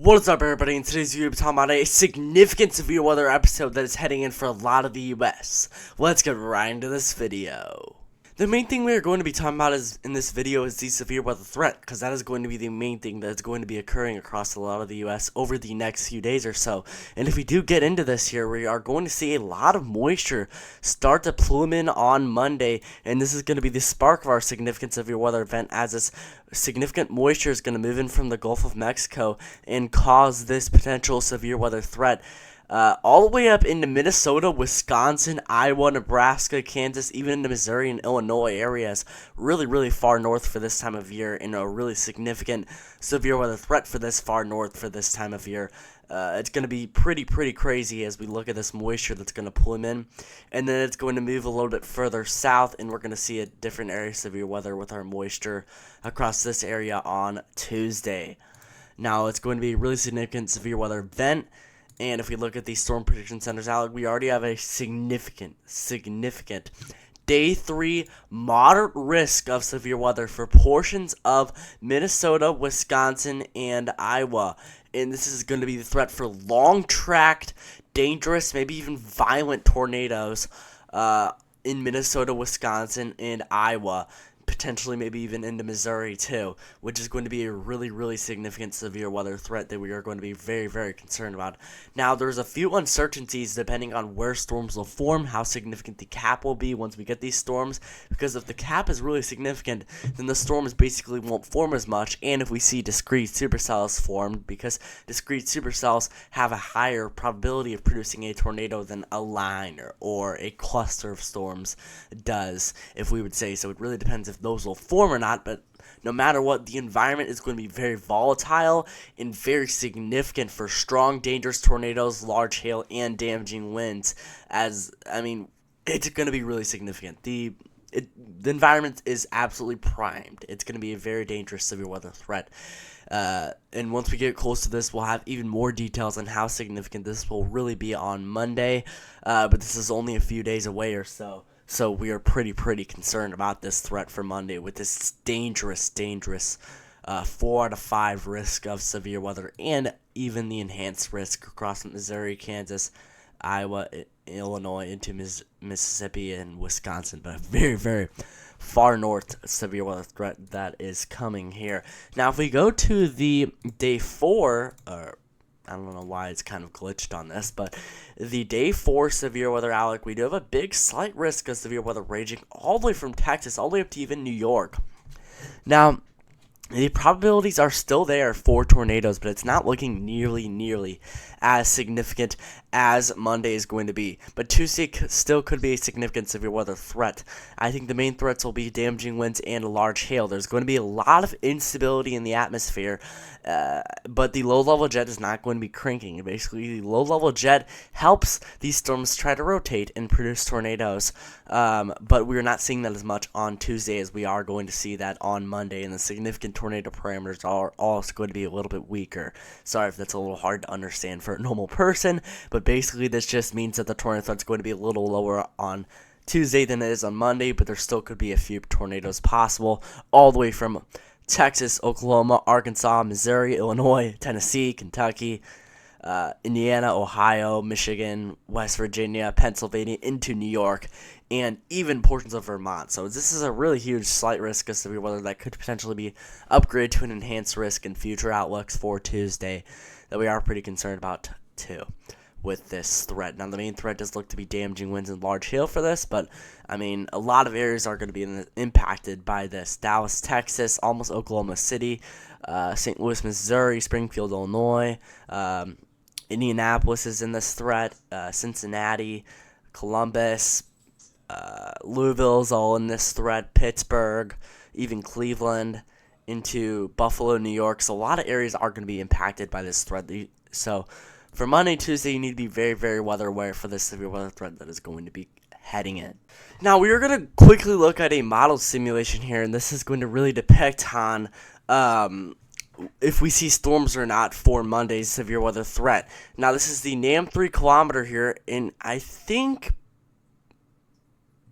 What is up, everybody? In today's video, we're talking about a significant severe weather episode that is heading in for a lot of the US. Let's get right into this video. The main thing we are going to be talking about in this video is the severe weather threat, because that is going to be the main thing that is going to be occurring across a lot of the US over the next few days or so. And if we do get into this here, we are going to see a lot of moisture start to plume in on Monday, and this is going to be the spark of our significant severe weather event, as this significant moisture is going to move in from the Gulf of Mexico and cause this potential severe weather threat. All the way up into Minnesota, Wisconsin, Iowa, Nebraska, Kansas, even into Missouri and Illinois areas, really far north for this time of year, and a really significant severe weather threat for this far north for this time of year. It's going to be pretty crazy as we look at this moisture that's going to plume in, and then it's going to move a little bit further south, and we're going to see a different area of severe weather with our moisture across this area on Tuesday. Now, it's going to be a really significant severe weather event. And if we look at the storm prediction centers out, we already have a significant day 3 moderate risk of severe weather for portions of Minnesota, Wisconsin, and Iowa. And this is going to be the threat for long-tracked, dangerous, maybe even violent tornadoes in Minnesota, Wisconsin, and Iowa. Potentially maybe even into Missouri too, which is going to be a really significant severe weather threat that we are going to be very concerned about. Now, there's a few uncertainties depending on where storms will form, how significant the cap will be once we get these storms, because if the cap is really significant, then the storms basically won't form as much, and if we see discrete supercells formed, because discrete supercells have a higher probability of producing a tornado than a line or a cluster of storms does, if we would say. So it really depends if those will form or not, but no matter what, the environment is going to be very volatile and very significant for strong, dangerous tornadoes, large hail, and damaging winds. It's going to be really significant. The environment is absolutely primed. It's going to be a very dangerous severe weather threat. And once we get close to this, we'll have even more details on how significant this will really be on Monday. But this is only a few days away or so. So we are pretty concerned about this threat for Monday with this dangerous 4 out of 5 risk of severe weather, and even the enhanced risk across Missouri, Kansas, Iowa, Illinois, into Mississippi and Wisconsin. But a very far north severe weather threat that is coming here. Now, if we go to the day 4, I don't know why it's kind of glitched on this, but the day 4 severe weather outlook, we do have a big slight risk of severe weather raging all the way from Texas all the way up to even New York. Now, the probabilities are still there for tornadoes, but it's not looking nearly as significant as Monday is going to be. But Tuesday still could be a significant severe weather threat. I think the main threats will be damaging winds and large hail. There's going to be a lot of instability in the atmosphere, but the low-level jet is not going to be cranking. Basically, the low-level jet helps these storms try to rotate and produce tornadoes, but we're not seeing that as much on Tuesday as we are going to see that on Monday, and the significant tornado parameters are also going to be a little bit weaker. Sorry if that's a little hard to understand for a normal person, but basically this just means that the tornado threat is going to be a little lower on Tuesday than it is on Monday, but there still could be a few tornadoes possible all the way from Texas, Oklahoma, Arkansas, Missouri, Illinois, Tennessee, Kentucky, Indiana, Ohio, Michigan, West Virginia, Pennsylvania, into New York, and even portions of Vermont. So this is a really huge slight risk of severe weather that could potentially be upgraded to an enhanced risk in future outlooks for Tuesday that we are pretty concerned about too with this threat. Now, the main threat does look to be damaging winds and large hail for this, but a lot of areas are going to be impacted by this. Dallas, Texas, almost Oklahoma City, St. Louis, Missouri, Springfield, Illinois, Indianapolis is in this threat, Cincinnati, Columbus, Louisville's all in this threat, Pittsburgh, even Cleveland, into Buffalo, New York. So a lot of areas are going to be impacted by this threat. So for Monday, Tuesday, you need to be very weather aware for this severe weather threat that is going to be heading in. Now, we are going to quickly look at a model simulation here, and this is going to really depict on if we see storms or not for Monday's severe weather threat. Now, this is the NAM 3 kilometer here, and I think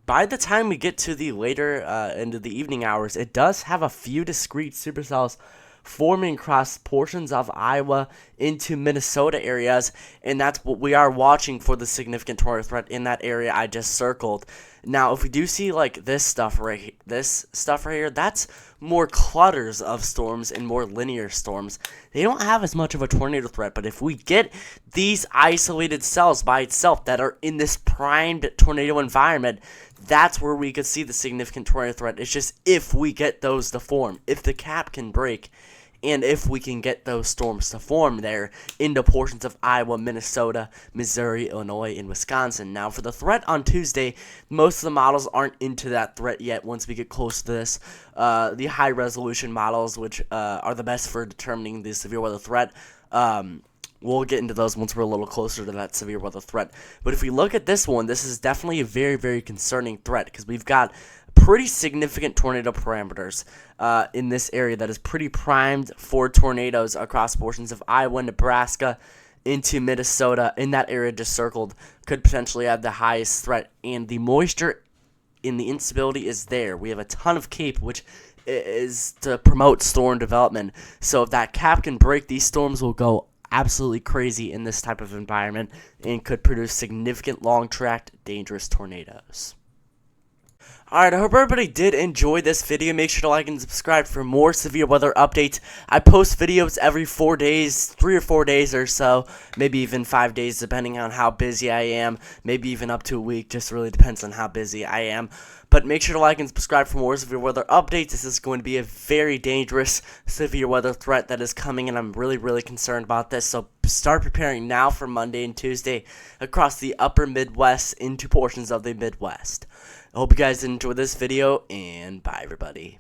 by the time we get to the later into the evening hours, it does have a few discrete supercells forming across portions of Iowa into Minnesota areas, and that's what we are watching for the significant tornado threat in that area I just circled. Now, if we do see like this stuff right here, that's more clutters of storms and more linear storms. They don't have as much of a tornado threat, but if we get these isolated cells by itself that are in this primed tornado environment, that's where we could see the significant tornado threat. It's just if we get those to form, if the cap can break, and if we can get those storms to form there into portions of Iowa, Minnesota, Missouri, Illinois, and Wisconsin. Now, for the threat on Tuesday, most of the models aren't into that threat yet once we get close to this. The high-resolution models, which are the best for determining the severe weather threat, we'll get into those once we're a little closer to that severe weather threat. But if we look at this one, this is definitely a very, very concerning threat because we've got pretty significant tornado parameters in this area that is pretty primed for tornadoes across portions of Iowa, Nebraska, into Minnesota. In that area just circled could potentially have the highest threat, and the moisture in the instability is there. We have a ton of CAPE, which is to promote storm development. So if that cap can break, these storms will go absolutely crazy in this type of environment and could produce significant long-tracked dangerous tornadoes. Alright, I hope everybody did enjoy this video. Make sure to like and subscribe for more severe weather updates. I post videos every 4 days, 3 or 4 days or so, maybe even 5 days depending on how busy I am, maybe even up to a week, just really depends on how busy I am. But make sure to like and subscribe for more severe weather updates. This is going to be a very dangerous severe weather threat that is coming, and I'm really, really concerned about this. So start preparing now for Monday and Tuesday across the upper Midwest into portions of the Midwest. I hope you guys enjoyed this video, and bye everybody.